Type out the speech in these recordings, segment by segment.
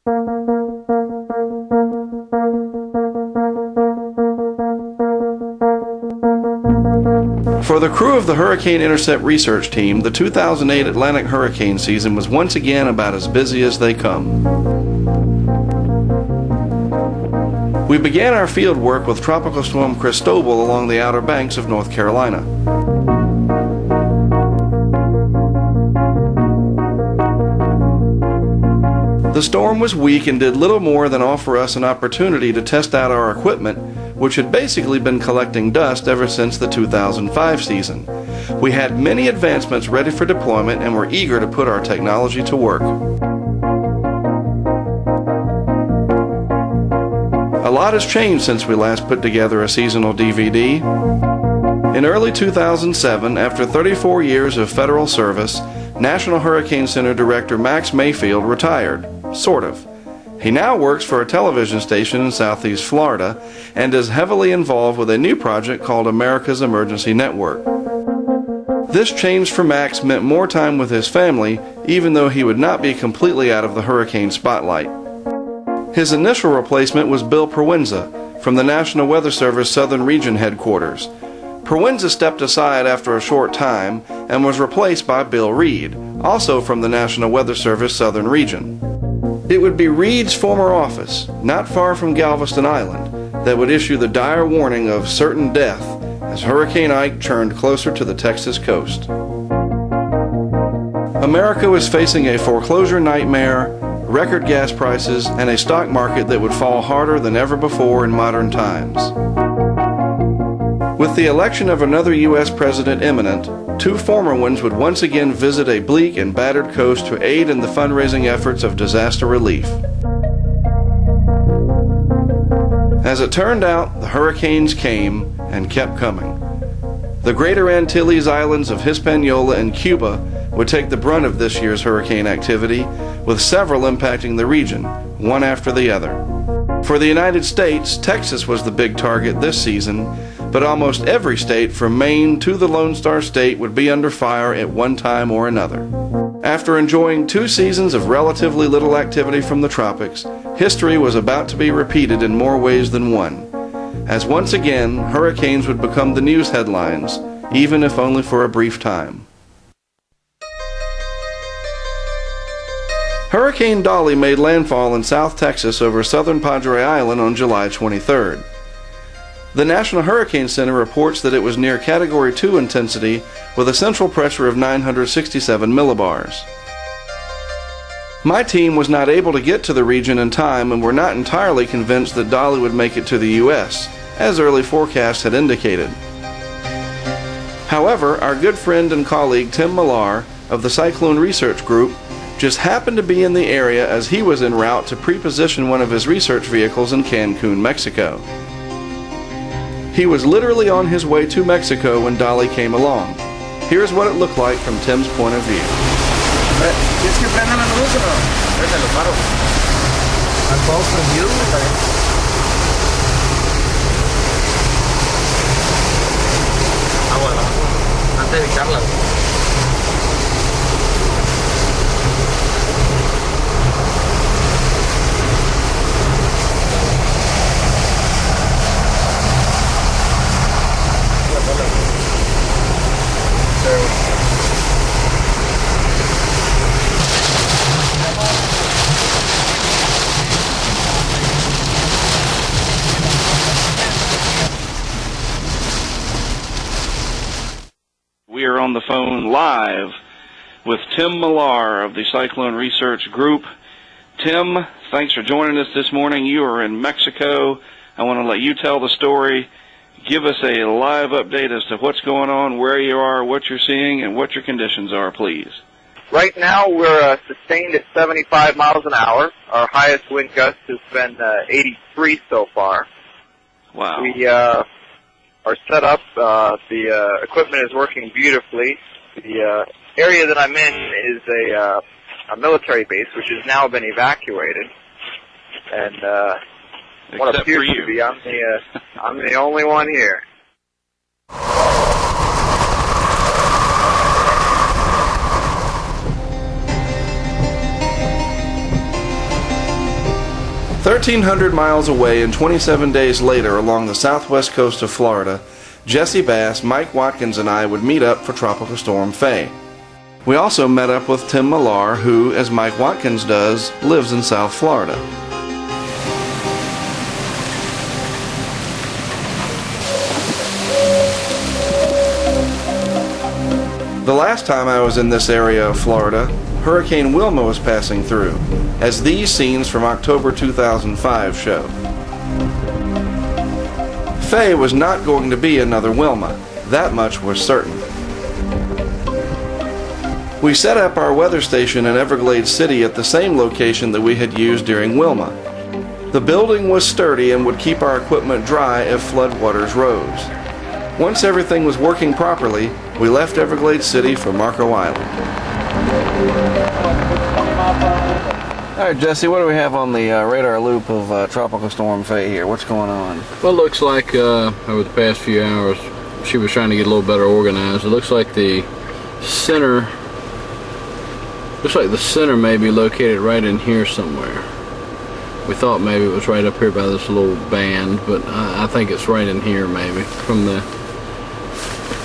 For the crew of the Hurricane Intercept research team, the 2008 Atlantic hurricane season was once again about as busy as they come. We began our field work with Tropical Storm Cristobal along the Outer Banks of North Carolina. The storm was weak and did little more than offer us an opportunity to test out our equipment, which had basically been collecting dust ever since the 2005 season. We had many advancements ready for deployment and were eager to put our technology to work. A lot has changed since we last put together a seasonal DVD. In early 2007, after 34 years of federal service, National Hurricane Center Director Max Mayfield retired, sort of. He now works for a television station in Southeast Florida and is heavily involved with a new project called America's Emergency Network. This change for Max meant more time with his family, even though he would not be completely out of the hurricane spotlight. His initial replacement was Bill Prowenza from the National Weather Service Southern Region headquarters. Prowenza stepped aside after a short time and was replaced by Bill Reed, also from the National Weather Service Southern Region. It would be Reed's former office, not far from Galveston Island, that would issue the dire warning of certain death as Hurricane Ike churned closer to the Texas coast. America was facing a foreclosure nightmare, record gas prices, and a stock market that would fall harder than ever before in modern times. With the election of another U.S. president imminent, two former ones would once again visit a bleak and battered coast to aid in the fundraising efforts of disaster relief. As it turned out, the hurricanes came and kept coming. The Greater Antilles Islands of Hispaniola and Cuba would take the brunt of this year's hurricane activity, with several impacting the region, one after the other. For the United States, Texas was the big target this season, but almost every state from Maine to the Lone Star State would be under fire at one time or another. After enjoying 2 seasons of relatively little activity from the tropics, history was about to be repeated in more ways than one, as once again hurricanes would become the news headlines, even if only for a brief time. Hurricane Dolly made landfall in South Texas over southern Padre Island on July 23rd. The National Hurricane Center reports that it was near Category 2 intensity with a central pressure of 967 millibars. My team was not able to get to the region in time and were not entirely convinced that Dolly would make it to the U.S., as early forecasts had indicated. However, our good friend and colleague Tim Millar of the Cyclone Research Group just happened to be in the area as he was en route to pre-position one of his research vehicles in Cancun, Mexico. He was literally on his way to Mexico when Dolly came along. Here's what it looked like from Tim's point of view. ¿Quieres que prenda la luz o no? Prende los faros. ¿Están todos prendidos? Agua, antes de echarla. We are on the phone live with Tim Millar of the Cyclone Research Group. Tim, thanks for joining us this morning. You are in Mexico. I want to let you tell the story. Give us a live update as to what's going on, where you are, what you're seeing, and what your conditions are, please. Right now, we're sustained at 75 miles an hour. Our highest wind gust has been 83 so far. Wow. We are set up. The equipment is working beautifully. The area that I'm in is a military base, which has now been evacuated. And what appears to be, I'm the only one here. 1,300 miles away and 27 days later along the southwest coast of Florida, Jesse Bass, Mike Watkins, and I would meet up for Tropical Storm Fay. We also met up with Tim Millar, who, as Mike Watkins does, lives in South Florida. The last time I was in this area of Florida, Hurricane Wilma was passing through, as these scenes from October 2005 show. Fay was not going to be another Wilma. That much was certain. We set up our weather station in Everglades City at the same location that we had used during Wilma. The building was sturdy and would keep our equipment dry if floodwaters rose. Once everything was working properly, we left Everglades City for Marco Island. All right, Jesse, what do we have on the radar loop of Tropical Storm Fay here? What's going on? Well, it looks like over the past few hours, she was trying to get a little better organized. It looks like the center may be located right in here somewhere. We thought maybe it was right up here by this little band, but I think it's right in here maybe. From the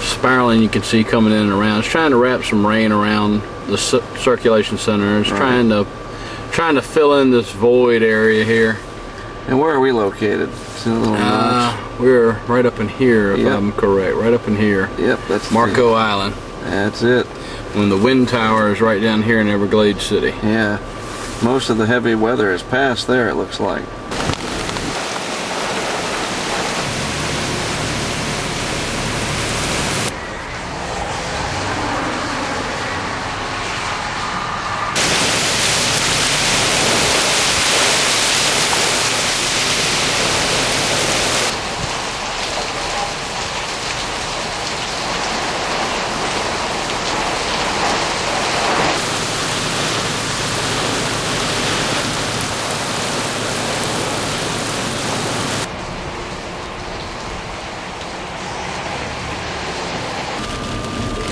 spiraling you can see coming in and around. It's trying to wrap some rain around the circulation center. It's trying to fill in this void area here. And where are we located? We're right up in here, if I'm correct. Right up in here. Yep, that's Marco Island. That's it. When the wind tower is right down here in Everglades City. Yeah. Most of the heavy weather is past there, it looks like.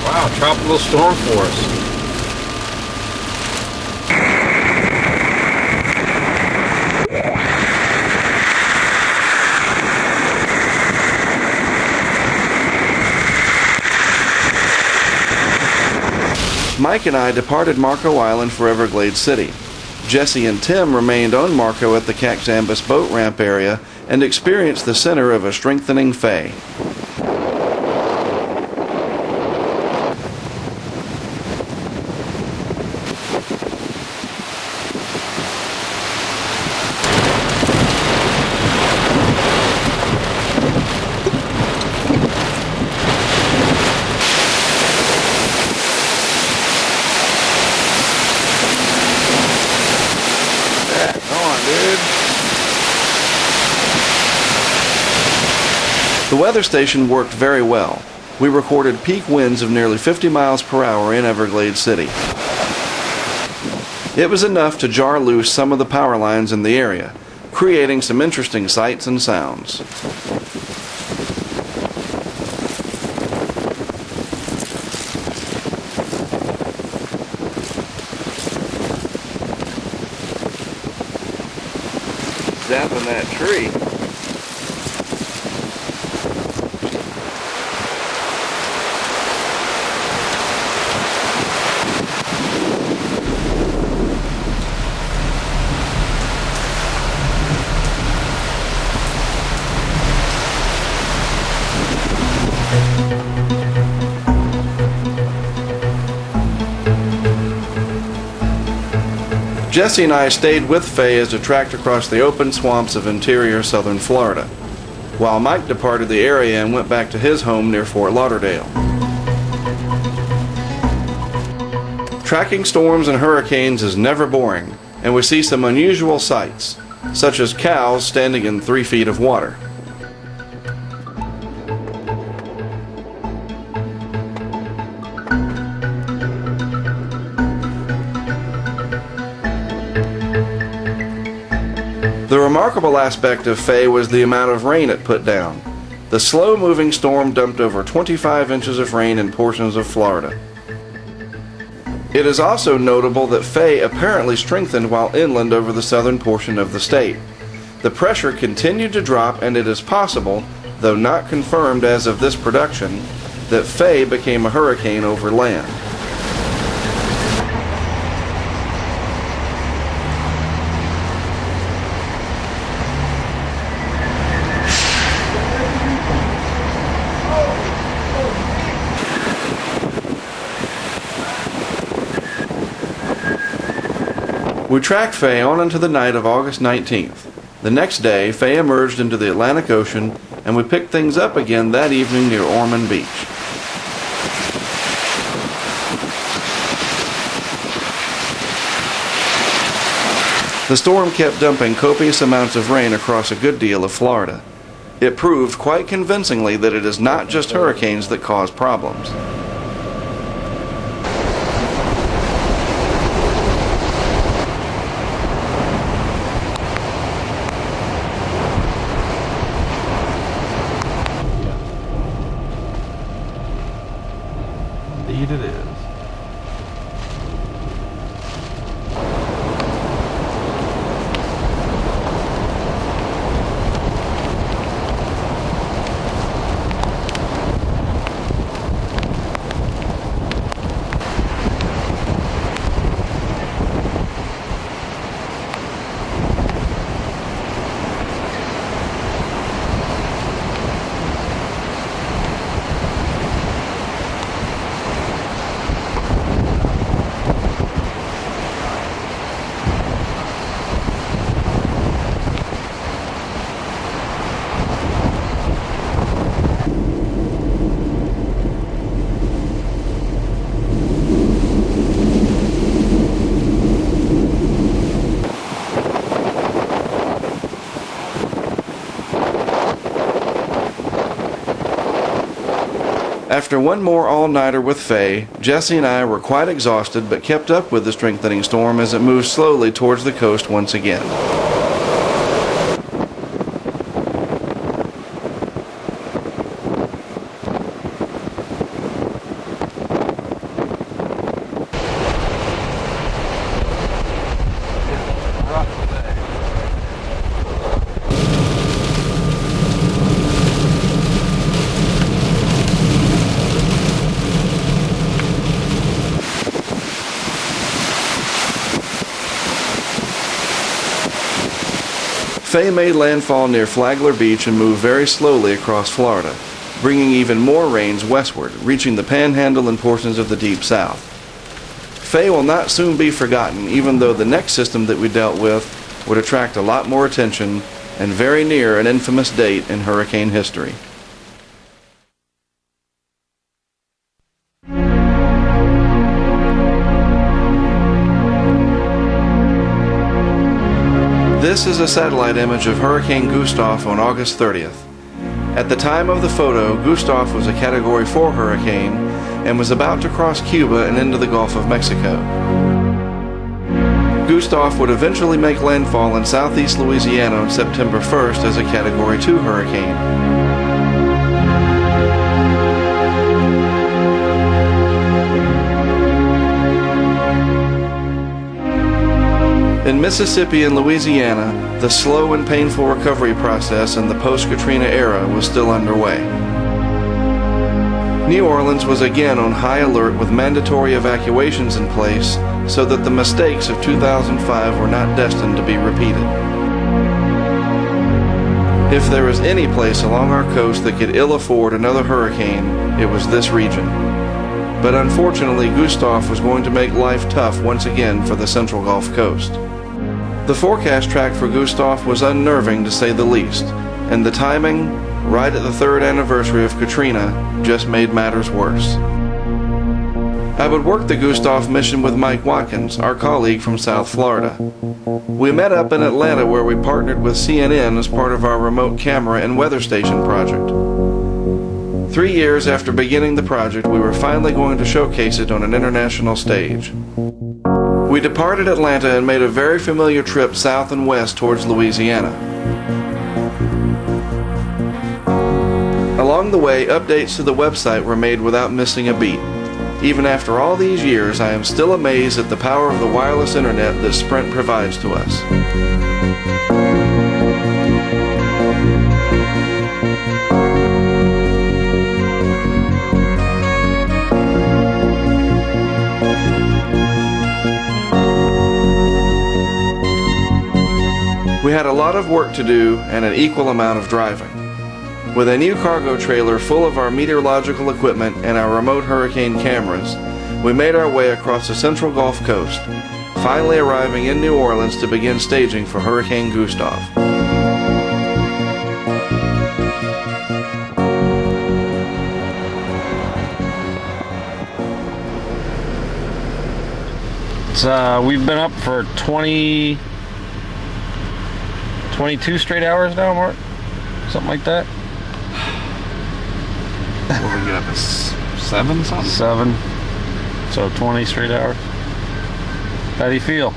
Wow, tropical storm force. Mike and I departed Marco Island for Everglades City. Jesse and Tim remained on Marco at the Caxambus boat ramp area and experienced the center of a strengthening Fay. The weather station worked very well. We recorded peak winds of nearly 50 miles per hour in Everglades City. It was enough to jar loose some of the power lines in the area, creating some interesting sights and sounds. Zapping that tree. Jesse and I stayed with Fay as it tracked across the open swamps of interior southern Florida, while Mike departed the area and went back to his home near Fort Lauderdale. Tracking storms and hurricanes is never boring, and we see some unusual sights, such as cows standing in 3 feet of water. The remarkable aspect of Fay was the amount of rain it put down. The slow-moving storm dumped over 25 inches of rain in portions of Florida. It is also notable that Fay apparently strengthened while inland over the southern portion of the state, The pressure continued to drop, and it is possible, though not confirmed as of this production, that Fay became a hurricane over land. We tracked Fay on into the night of August 19th. The next day, Fay emerged into the Atlantic Ocean, and we picked things up again that evening near Ormond Beach. The storm kept dumping copious amounts of rain across a good deal of Florida. It proved quite convincingly that it is not just hurricanes that cause problems. Indeed it is. After one more all-nighter with Fay, Jesse and I were quite exhausted but kept up with the strengthening storm as it moved slowly towards the coast once again. Fay made landfall near Flagler Beach and moved very slowly across Florida, bringing even more rains westward, reaching the Panhandle and portions of the Deep South. Fay will not soon be forgotten, even though the next system that we dealt with would attract a lot more attention and very near an infamous date in hurricane history. This is a satellite image of Hurricane Gustav on August 30th. At the time of the photo, Gustav was a Category 4 hurricane and was about to cross Cuba and into the Gulf of Mexico. Gustav would eventually make landfall in southeast Louisiana on September 1st as a Category 2 hurricane. In Mississippi and Louisiana, the slow and painful recovery process in the post-Katrina era was still underway. New Orleans was again on high alert with mandatory evacuations in place so that the mistakes of 2005 were not destined to be repeated. If there was any place along our coast that could ill afford another hurricane, it was this region. But unfortunately, Gustav was going to make life tough once again for the Central Gulf Coast. The forecast track for Gustav was unnerving to say the least, and the timing, right at the 3rd anniversary of Katrina, just made matters worse. I would work the Gustav mission with Mike Watkins, our colleague from South Florida. We met up in Atlanta where we partnered with CNN as part of our remote camera and weather station project. 3 years after beginning the project, we were finally going to showcase it on an international stage. We departed Atlanta and made a very familiar trip south and west towards Louisiana. Along the way, updates to the website were made without missing a beat. Even after all these years, I am still amazed at the power of the wireless internet that Sprint provides to us. had a lot of work to do and an equal amount of driving. With a new cargo trailer full of our meteorological equipment and our remote hurricane cameras, we made our way across the central Gulf Coast, finally arriving in New Orleans to begin staging for Hurricane Gustav. We've been up for 22 straight hours now, Mark? Something like that? What did we get up at 7 something? 7. So 20 straight hours. How do you feel?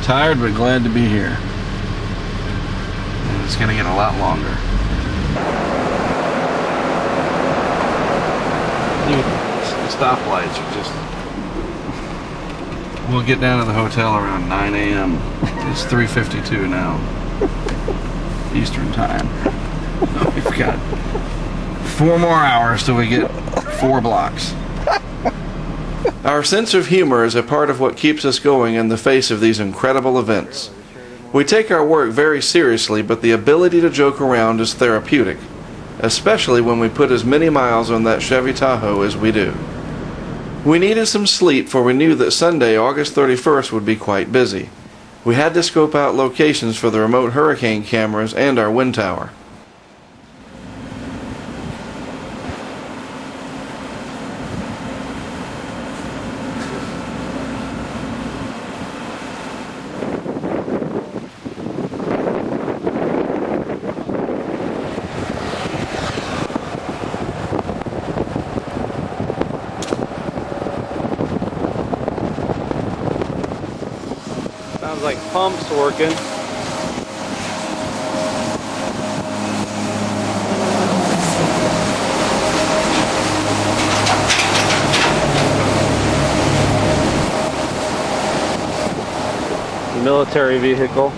Tired but glad to be here. And it's going to get a lot longer. The stoplights are just... We'll get down to the hotel around 9 a.m. It's 3:52 now. Eastern time. We've got 4 more hours till we get 4 blocks. Our sense of humor is a part of what keeps us going in the face of these incredible events. We take our work very seriously, but the ability to joke around is therapeutic, especially when we put as many miles on that Chevy Tahoe as we do. We needed some sleep, for we knew that Sunday, August 31st would be quite busy. We had to scope out locations for the remote hurricane cameras and our wind tower. Sounds like pumps working. Military vehicle.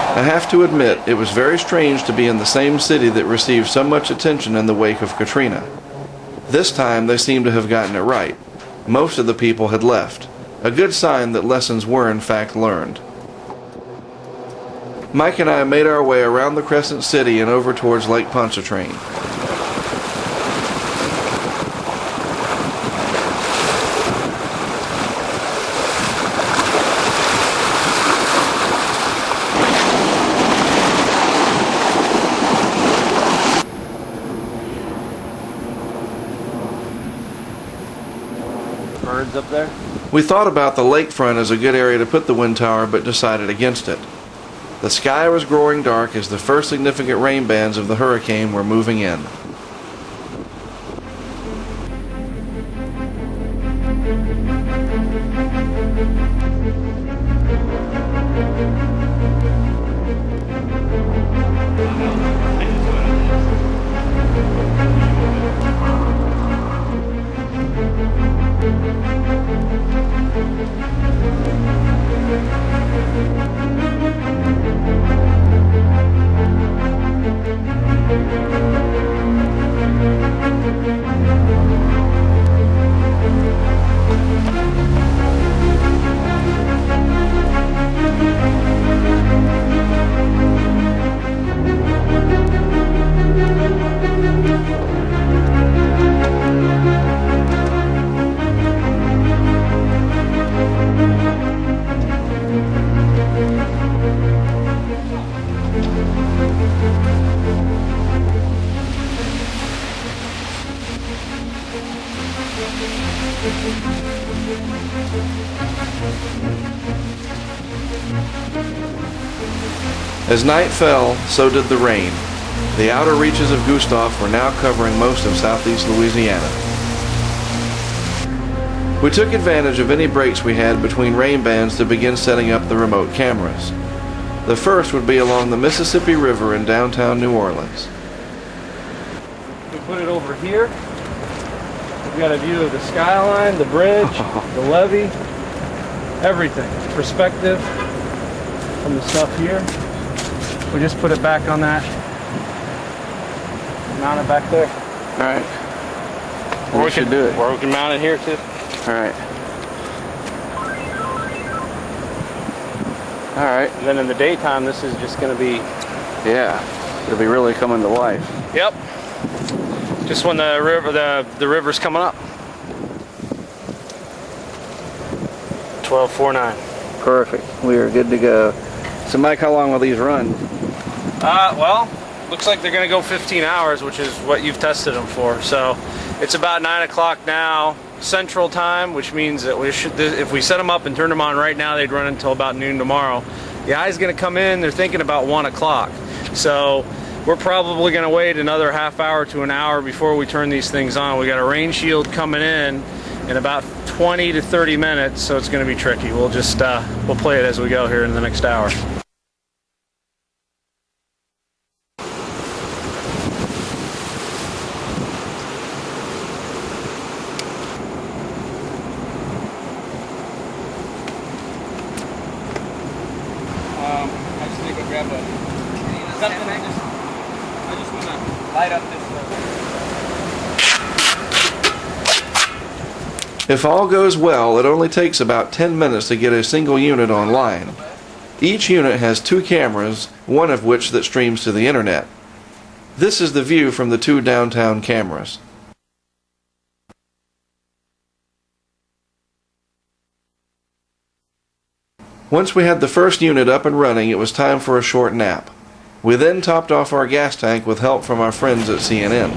I have to admit, it was very strange to be in the same city that received so much attention in the wake of Katrina. This time they seemed to have gotten it right. Most of the people had left, a good sign that lessons were in fact learned. Mike and I made our way around the Crescent City and over towards Lake Pontchartrain. Birds up there. We thought about the lakefront as a good area to put the wind tower, but decided against it. The sky was growing dark as the first significant rain bands of the hurricane were moving in. As night fell, so did the rain. The outer reaches of Gustav were now covering most of southeast Louisiana. We took advantage of any breaks we had between rain bands to begin setting up the remote cameras. The first would be along the Mississippi River in downtown New Orleans. We put it over here. We've got a view of the skyline, the bridge, the levee, everything. Perspective from the stuff here. We just put it back on that. Mount it back there. All right. Or we should do it. Or we can mount it here too. All right. All right. And then in the daytime, this is just going to be... Yeah, it'll be really coming to life. Yep. Just when the river's coming up. 12:49. Perfect. We are good to go. So, Mike, how long will these run? Well, looks like they're going to go 15 hours, which is what you've tested them for. So it's about 9 o'clock now, Central Time, which means that we should, if we set them up and turn them on right now, they'd run until about noon tomorrow. The eye's going to come in, they're thinking about 1 o'clock. So we're probably going to wait another half hour to an hour before we turn these things on. We got a rain shield coming in about 20 to 30 minutes, so it's going to be tricky. We'll just we'll play it as we go here in the next hour. I just think I'll grab something. I just want to light up this. If all goes well, it only takes about 10 minutes to get a single unit online. Each unit has 2 cameras, one of which that streams to the internet. This is the view from the 2 downtown cameras. Once we had the first unit up and running, it was time for a short nap. We then topped off our gas tank with help from our friends at CNN.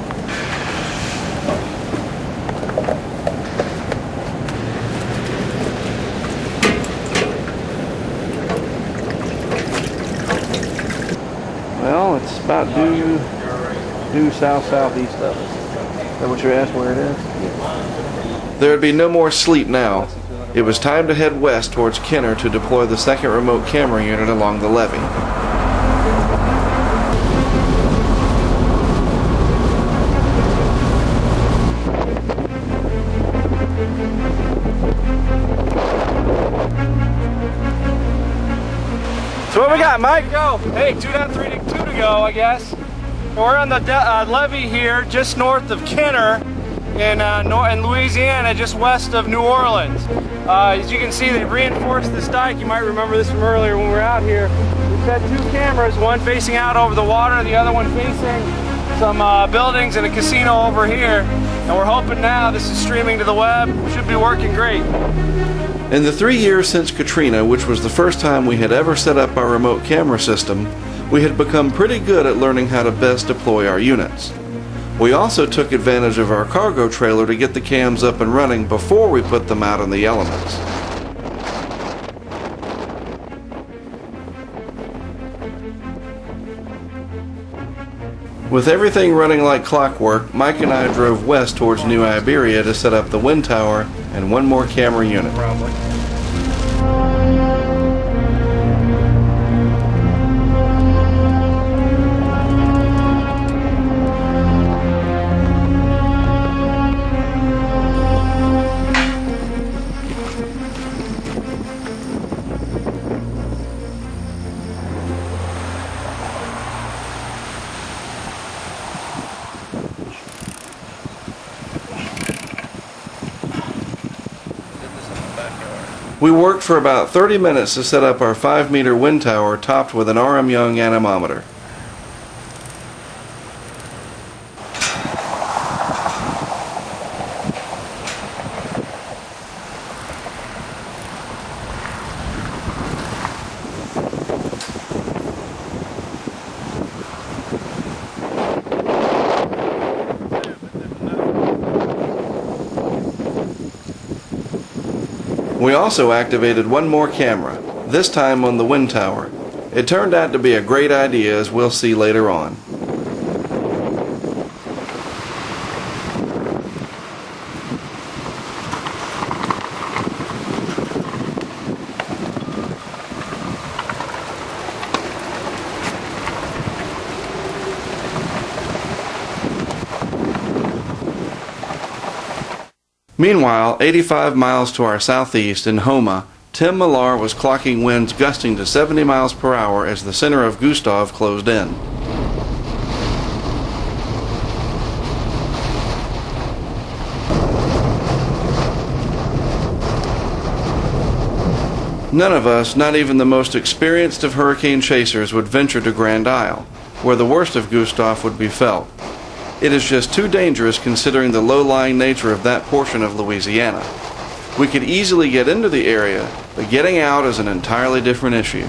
Well, it's about due south-southeast of us. Is that what you asked where it is? Yeah. There would be no more sleep now. It was time to head west towards Kenner to deploy the second remote camera unit along the levee. So what we got, Mike? Go. Hey, 2 down, 3 to go, I guess. We're on the levee here, just north of Kenner, in Louisiana, just west of New Orleans. As you can see, they've reinforced this dike. You might remember this from earlier when we were out here. We've got 2 cameras, one facing out over the water, the other one facing some buildings and a casino over here. And we're hoping now this is streaming to the web. Should be working great. In the 3 years since Katrina, which was the first time we had ever set up our remote camera system, we had become pretty good at learning how to best deploy our units. We also took advantage of our cargo trailer to get the cams up and running before we put them out in the elements. With everything running like clockwork, Mike and I drove west towards New Iberia to set up the wind tower and 1 more camera unit. We worked for about 30 minutes to set up our 5-meter wind tower topped with an R.M. Young anemometer. We also activated 1 more camera, this time on the wind tower. It turned out to be a great idea, as we'll see later on. Meanwhile, 85 miles to our southeast in Homa, Tim Millar was clocking winds gusting to 70 miles per hour as the center of Gustav closed in. None of us, not even the most experienced of hurricane chasers, would venture to Grand Isle, where the worst of Gustav would be felt. It is just too dangerous considering the low-lying nature of that portion of Louisiana. We could easily get into the area, but getting out is an entirely different issue.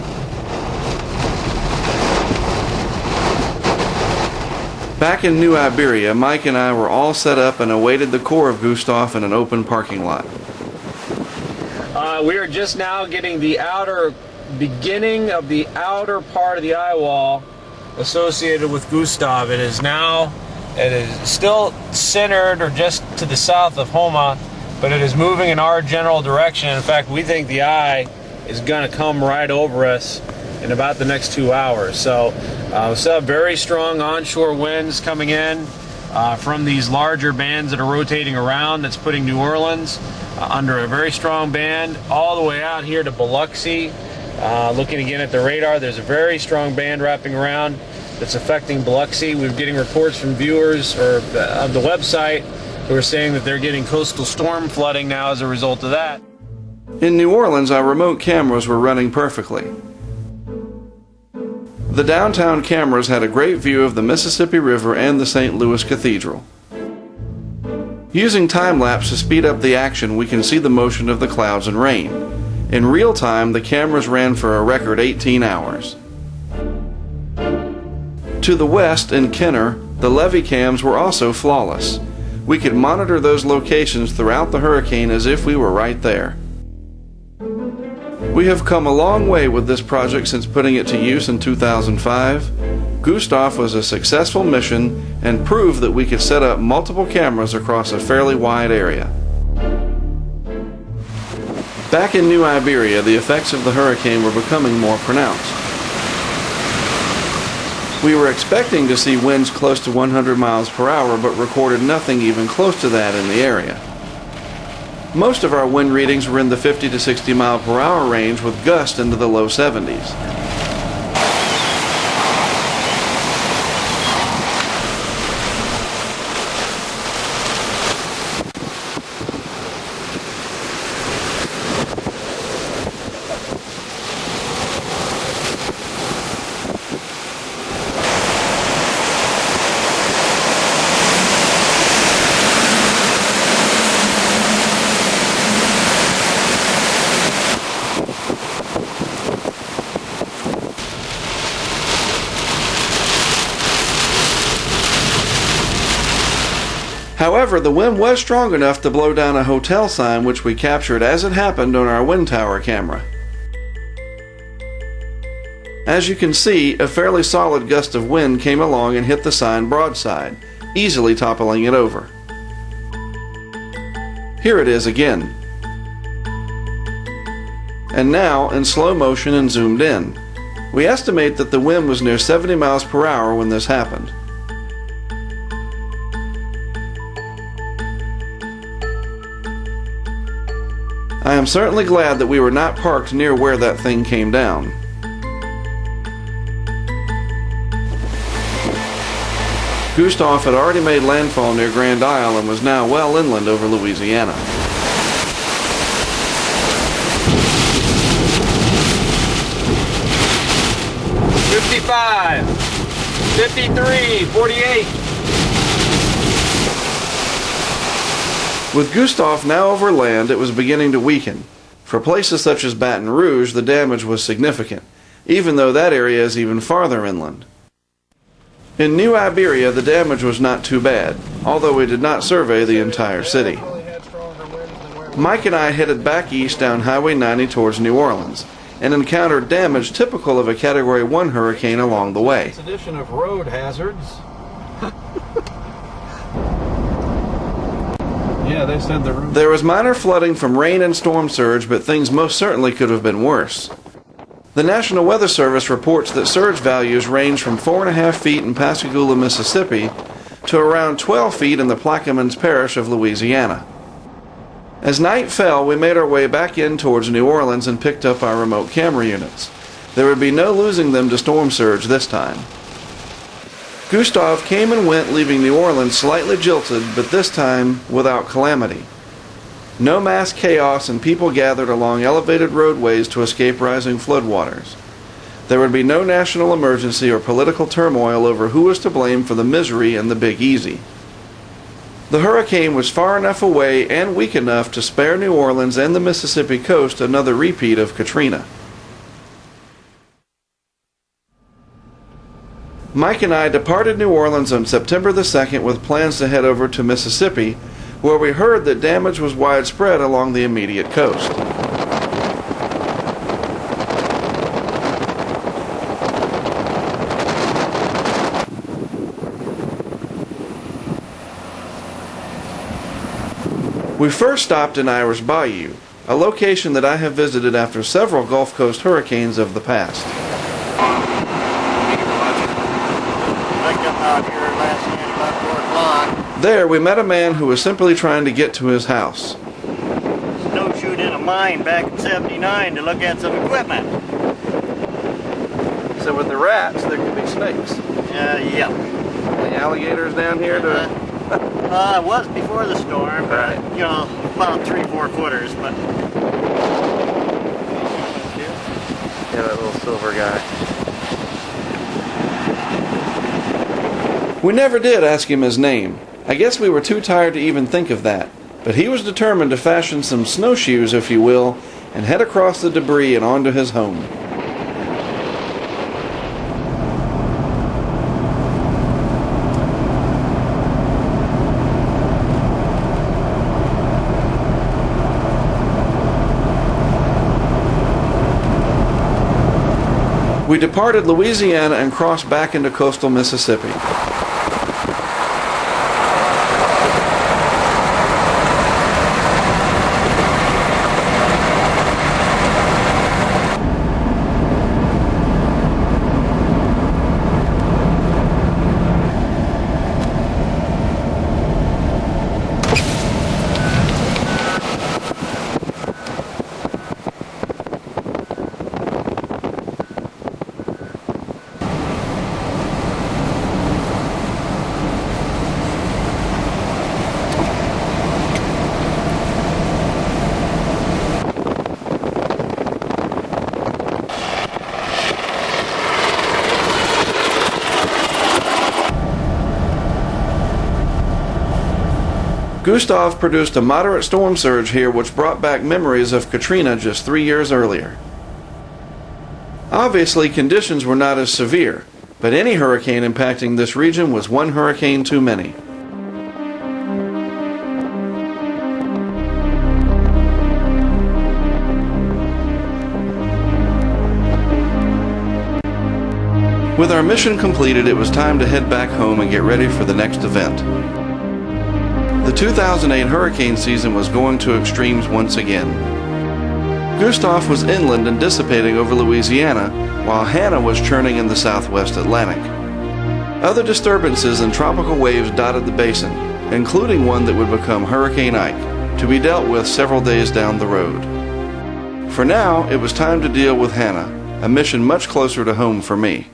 Back in New Iberia, Mike and I were all set up and awaited the core of Gustav in an open parking lot. We are just now getting the beginning of the outer part of the eye wall associated with Gustav. It is still centered or just to the south of Hanna, but it is moving in our general direction. In fact, we think the eye is going to come right over us in about the next 2 hours. So we still have very strong onshore winds coming in from these larger bands that are rotating around. That's putting New Orleans under a very strong band all the way out here to Biloxi. Looking again at the radar, there's a very strong band wrapping around that's affecting Biloxi. We're getting reports from viewers of the website who are saying that they're getting coastal storm flooding now as a result of that. In New Orleans, our remote cameras were running perfectly. The downtown cameras had a great view of the Mississippi River and the St. Louis Cathedral. Using time-lapse to speed up the action, we can see the motion of the clouds and rain. In real time, the cameras ran for a record 18 hours. To the west, in Kenner, the levee cams were also flawless. We could monitor those locations throughout the hurricane as if we were right there. We have come a long way with this project since putting it to use in 2005. Gustav was a successful mission and proved that we could set up multiple cameras across a fairly wide area. Back in New Iberia, the effects of the hurricane were becoming more pronounced. We were expecting to see winds close to 100 miles per hour, but recorded nothing even close to that in the area. Most of our wind readings were in the 50 to 60 mile per hour range with gusts into the low 70s. However, the wind was strong enough to blow down a hotel sign, which we captured as it happened on our wind tower camera. As you can see, a fairly solid gust of wind came along and hit the sign broadside, easily toppling it over. Here it is again. And now, in slow motion and zoomed in. We estimate that the wind was near 70 miles per hour when this happened. I am certainly glad that we were not parked near where that thing came down. Gustav had already made landfall near Grand Isle and was now well inland over Louisiana. "55, 53, 48. With Gustav now over land, it was beginning to weaken. For places such as Baton Rouge, the damage was significant, even though that area is even farther inland. In New Iberia, the damage was not too bad, although we did not survey the entire city. Mike and I headed back east down Highway 90 towards New Orleans, and encountered damage typical of a Category 1 hurricane along the way. Edition of road hazards. Yeah, they said the road. There was minor flooding from rain and storm surge, but things most certainly could have been worse. The National Weather Service reports that surge values range from 4.5 feet in Pascagoula, Mississippi, to around 12 feet in the Plaquemines Parish of Louisiana. As night fell, we made our way back in towards New Orleans and picked up our remote camera units. There would be no losing them to storm surge this time. Gustav came and went, leaving New Orleans slightly jilted, but this time without calamity. No mass chaos and people gathered along elevated roadways to escape rising floodwaters. There would be no national emergency or political turmoil over who was to blame for the misery in the Big Easy. The hurricane was far enough away and weak enough to spare New Orleans and the Mississippi coast another repeat of Katrina. Mike and I departed New Orleans on September the 2nd with plans to head over to Mississippi, where we heard that damage was widespread along the immediate coast. We first stopped in Irish Bayou, a location that I have visited after several Gulf Coast hurricanes of the past. There, we met a man who was simply trying to get to his house. Snowshoed in a mine back in '79 to look at some equipment. So with the rats, there could be snakes. Yeah. The alligators down here to... It was before the storm, right. You know, about 3-4 footers, but... Yeah, that little silver guy. We never did ask him his name. I guess we were too tired to even think of that, but he was determined to fashion some snowshoes, if you will, and head across the debris and onto his home. We departed Louisiana and crossed back into coastal Mississippi. Gustav produced a moderate storm surge here which brought back memories of Katrina just 3 years earlier. Obviously, conditions were not as severe, but any hurricane impacting this region was one hurricane too many. With our mission completed, it was time to head back home and get ready for the next event. The 2008 hurricane season was going to extremes once again. Gustav was inland and dissipating over Louisiana, while Hanna was churning in the southwest Atlantic. Other disturbances and tropical waves dotted the basin, including one that would become Hurricane Ike, to be dealt with several days down the road. For now, it was time to deal with Hanna, a mission much closer to home for me.